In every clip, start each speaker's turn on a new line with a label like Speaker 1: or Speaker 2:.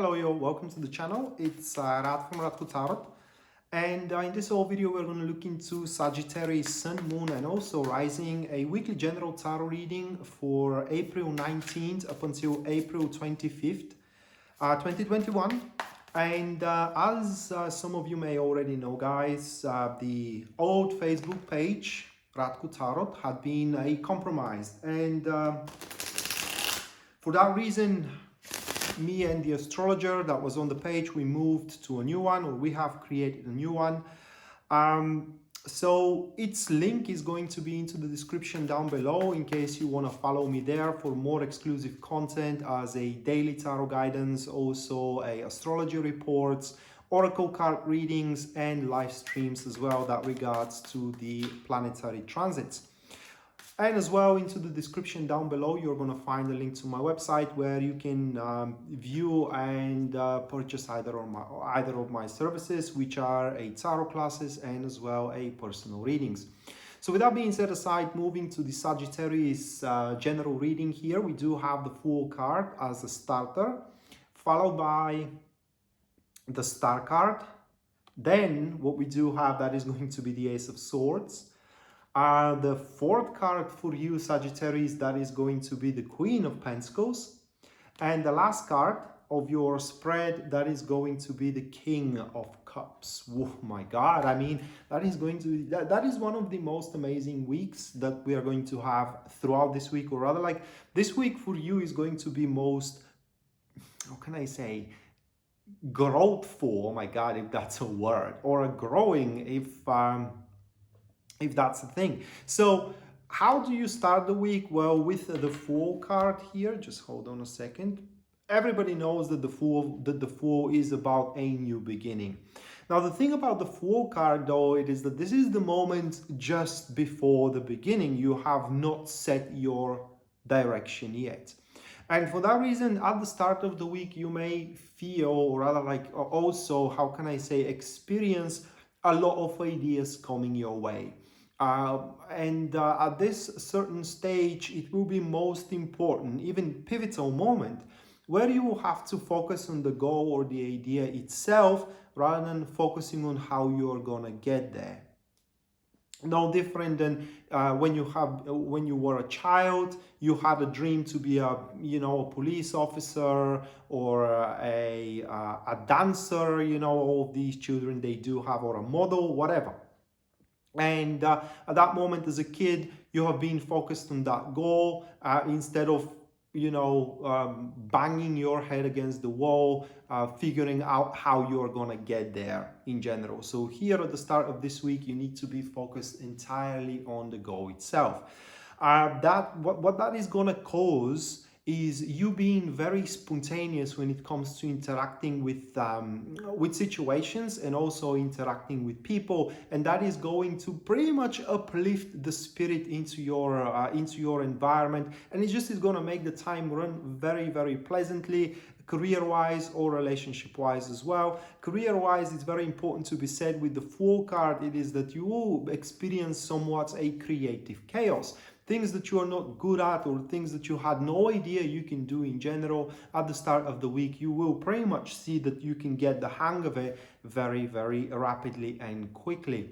Speaker 1: Hello, yo, welcome to the channel. It's Radko from Radko, and in this whole video we're going to look into Sagittarius Sun, Moon and also Rising, a weekly general tarot reading for April 19th up until April 25th, 2021. And as some of you may already know, guys, the old Facebook page, Radko Tarot, had been compromised, and for that reason, me and the astrologer that was on the page, we moved to a new one, or we have created a new one. So its link is going to be into the description down below in case you want to follow me there for more exclusive content as a daily tarot guidance, also a astrology reports, oracle card readings and live streams as well that regards to the planetary transits. And as well, into the description down below, you're going to find a link to my website where you can view and purchase either of my services, which are a tarot classes and as well a personal readings. So with that being said aside, moving to the Sagittarius general reading here, we do have the Fool card as a starter, followed by the Star card. Then what we do have, that is going to be the Ace of Swords. The fourth card for you, Sagittarius, that is going to be the Queen of Pentacles. And the last card of your spread, that is going to be the King of Cups. Oh my God, I mean, that is going to be, that is one of the most amazing weeks that we are going to have throughout this week, or rather like this week for you is going to be most, how can I say, growthful, oh my God, if that's a word, or a growing, if that's the thing. So how do you start the week? Well, with the Fool card here, just hold on a second. Everybody knows that the Fool is about a new beginning. Now, the thing about the Fool card, though, it is that this is the moment just before the beginning. You have not set your direction yet. And for that reason, at the start of the week, you may feel, or rather like also, how can I say, experience a lot of ideas coming your way. At this certain stage, it will be most important, even pivotal moment, where you will have to focus on the goal or the idea itself rather than focusing on how you're gonna get there. No different than when you were a child, you had a dream to be a police officer or a dancer. All of these children, they do have, or a model, whatever. And at that moment as a kid, you have been focused on that goal instead of banging your head against the wall, figuring out how you're gonna get there in general. So here at the start of this week, you need to be focused entirely on the goal itself. What that is gonna cause is you being very spontaneous when it comes to interacting with situations and also interacting with people, and that is going to pretty much uplift the spirit into your environment, and it just is going to make the time run very, very pleasantly, career-wise or relationship-wise as well. Career-wise, it's very important to be said with the Fool card, it is that you will experience somewhat a creative chaos. Things that you are not good at or things that you had no idea you can do in general at the start of the week, you will pretty much see that you can get the hang of it very, very rapidly and quickly.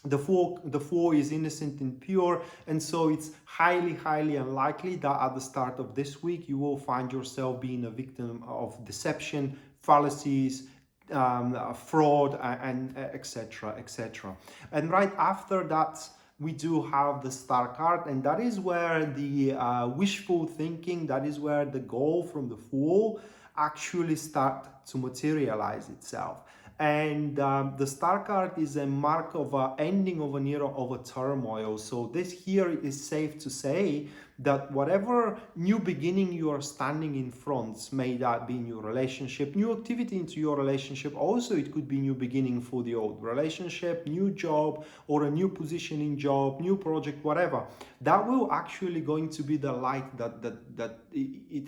Speaker 1: The fool is innocent and pure, and so it's highly, highly unlikely that at the start of this week you will find yourself being a victim of deception, fallacies, fraud, and etc., etc. And right after that, we do have the Star card, and that is where the wishful thinking, that is where the goal from the Fool actually start to materialize itself. And the Star card is a mark of an ending of an era of a turmoil. So this here is safe to say that whatever new beginning you are standing in front, may that be in your relationship, new activity into your relationship, also it could be new beginning for the old relationship, new job or a new position in job, new project, whatever, that will actually going to be the light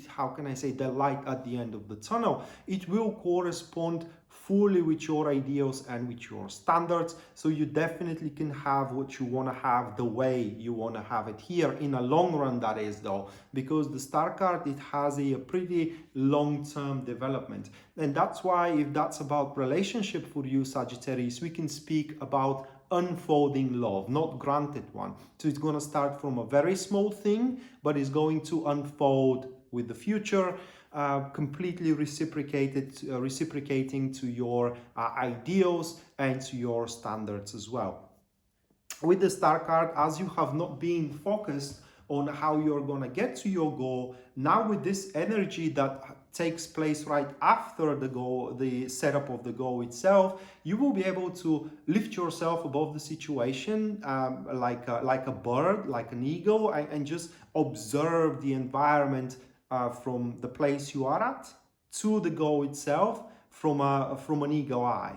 Speaker 1: how can I say, the light at the end of the tunnel. It will correspond fully with your ideals and with your standards, so you definitely can have what you want to have the way you want to have it here in a long run. That is though, because the star card, it has a pretty long-term development, and that's why if that's about relationship for you, Sagittarius, we can speak about unfolding love, not granted one. So it's going to start from a very small thing, but it's going to unfold with the future, completely reciprocating to your ideals and to your standards as well. With the star card, as you have not been focused on how you're going to get to your goal, now with this energy that takes place right after the goal, the setup of the goal itself, you will be able to lift yourself above the situation, like a bird, like an eagle, and just observe the environment from the place you are at to the goal itself from an eagle eye.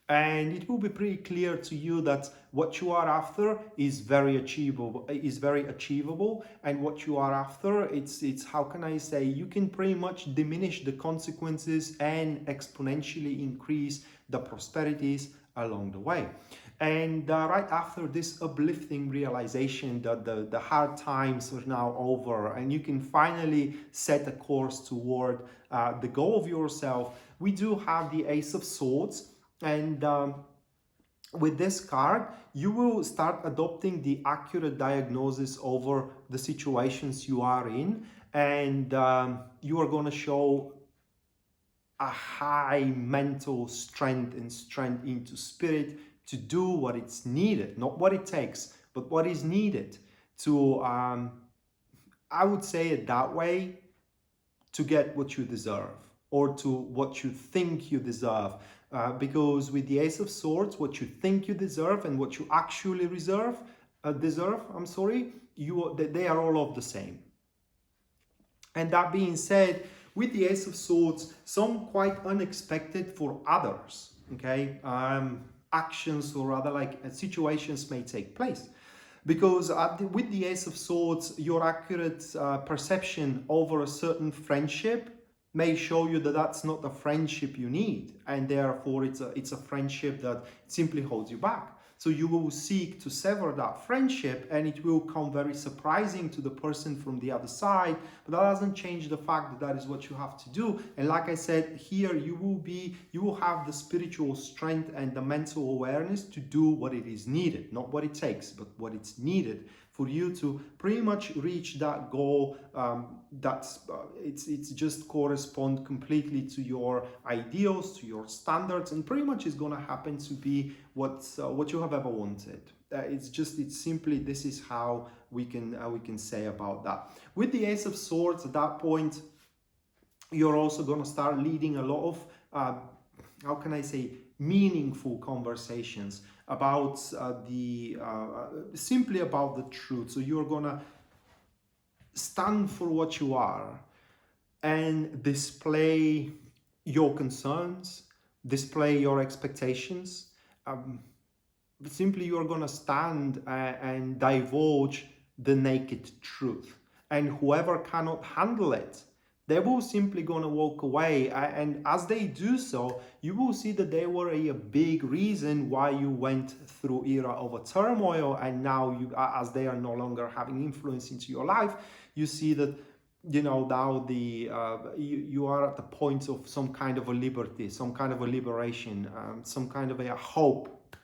Speaker 1: And it will be pretty clear to you that what you are after is very achievable, and what you are after, it's how can I say, you can pretty much diminish the consequences and exponentially increase the prosperities along the way. And right after this uplifting realization that the hard times are now over and you can finally set a course toward the goal of yourself, we do have the Ace of Swords. And with this card, you will start adopting the accurate diagnosis over the situations you are in, and you are going to show a high mental strength and strength into spirit to do what it's needed, not what it takes, but what is needed to, I would say it that way, to get what you deserve, or to what you think you deserve. Because with the Ace of Swords, what you think you deserve and what you actually deserve, they are all of the same. And that being said, with the Ace of Swords, some quite unexpected for others, okay, actions or rather like situations may take place. Because with the Ace of Swords, your accurate perception over a certain friendship may show you that that's not the friendship you need, and therefore it's a friendship that simply holds you back. So you will seek to sever that friendship, and it will come very surprising to the person from the other side, but that doesn't change the fact that that is what you have to do. And like I said, here you will have the spiritual strength and the mental awareness to do what it is needed, not what it takes, but what it's needed for you to pretty much reach that goal. It's just correspond completely to your ideals, to your standards, and pretty much is going to happen to be what you have ever wanted. It's simply, this is how we can say about that. With the Ace of Swords, at that point, you're also going to start leading a lot of how can I say, meaningful conversations about simply about the truth. So you're gonna stand for what you are and display your concerns, display your expectations. Simply you're gonna stand and divulge the naked truth, and whoever cannot handle it, they will simply gonna walk away. And as they do so, you will see that they were a big reason why you went through era of turmoil, and now you, as they are no longer having influence into your life, you see that, you know, now you are at the point of some kind of a liberty, some kind of a liberation, some kind of a hope,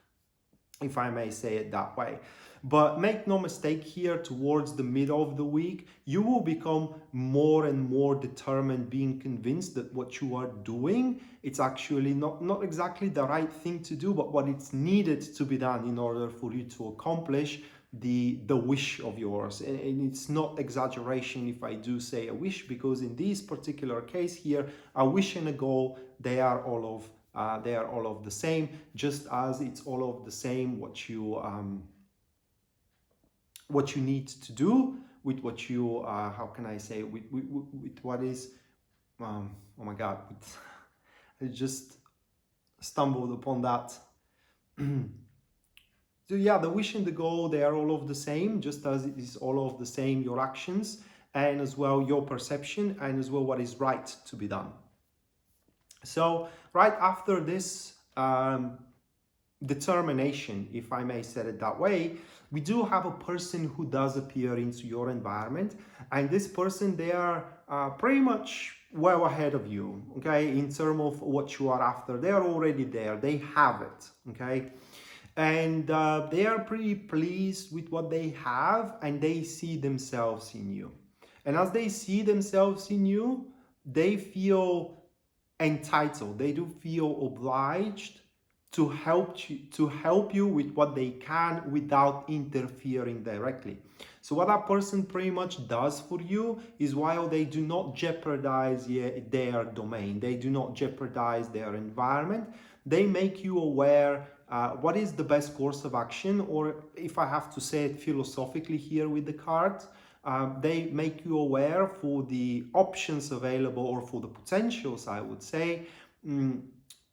Speaker 1: if I may say it that way. But make no mistake, here towards the middle of the week, you will become more and more determined, being convinced that what you are doing, it's actually not exactly the right thing to do, but what it's needed to be done in order for you to accomplish the wish of yours. And it's not exaggeration if I do say a wish, because in this particular case here, a wish and a goal, they are all of the same, just as it's all of the same what you need to do with what you how can I say, with what is oh my god, I just stumbled upon that. So yeah, the wish and the goal, they are all of the same, just as it is all of the same your actions, and as well your perception, and as well what is right to be done. So right after this determination, if I may say it that way, we do have a person who does appear into your environment, and this person, they are pretty much well ahead of you, okay, in terms of what you are after. They are already there, they have it, okay, and they are pretty pleased with what they have, and they see themselves in you. And as they see themselves in you, they feel entitled, they do feel obliged to help you with what they can without interfering directly. So what that person pretty much does for you is, while they do not jeopardize their domain, they do not jeopardize their environment, they make you aware what is the best course of action, or if I have to say it philosophically here with the cards, they make you aware for the options available, or for the potentials, I would say,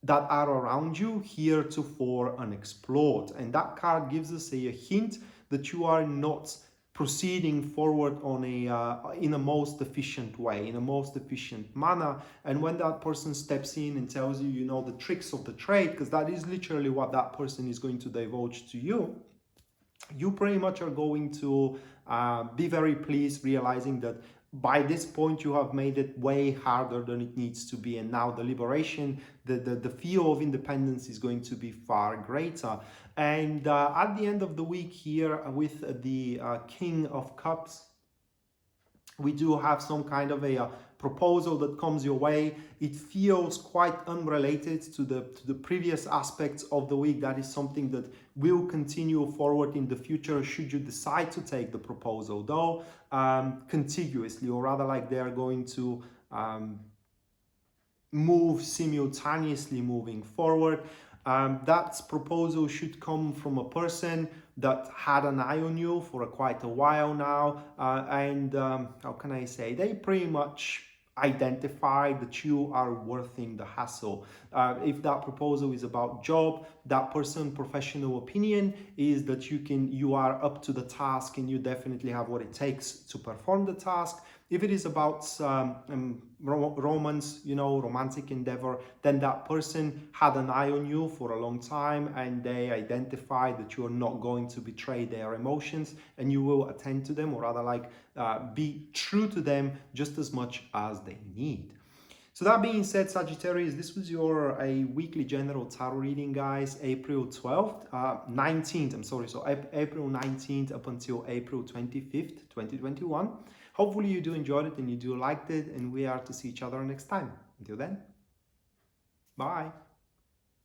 Speaker 1: that are around you, heretofore unexplored. And that card gives us a hint that you are not proceeding forward on in a most efficient way, in a most efficient manner. And when that person steps in and tells you, you know, the tricks of the trade, because that is literally what that person is going to divulge to you, you pretty much are going to be very pleased, realizing that by this point you have made it way harder than it needs to be, and now the liberation, the feel of independence is going to be far greater. And at the end of the week here, with the King of Cups, we do have some kind of a proposal that comes your way. It feels quite unrelated to the previous aspects of the week. That is something that will continue forward in the future should you decide to take the proposal, though contiguously, or rather like they are going to move simultaneously moving forward. That proposal should come from a person that had an eye on you for quite a while now, and how can I say, they pretty much identify that you are worthing the hassle. If that proposal is about job, that person's professional opinion is that you are up to the task, and you definitely have what it takes to perform the task. If it is about romance, you know, romantic endeavor, then that person had an eye on you for a long time, and they identified that you are not going to betray their emotions, and you will attend to them, or rather like be true to them just as much as they need. So that being said, Sagittarius, this was your weekly general tarot reading, guys. April 12th, 19th, I'm sorry. So April 19th up until April 25th, 2021. Hopefully you do enjoyed it and you do liked it, and we are to see each other next time. Until then, bye.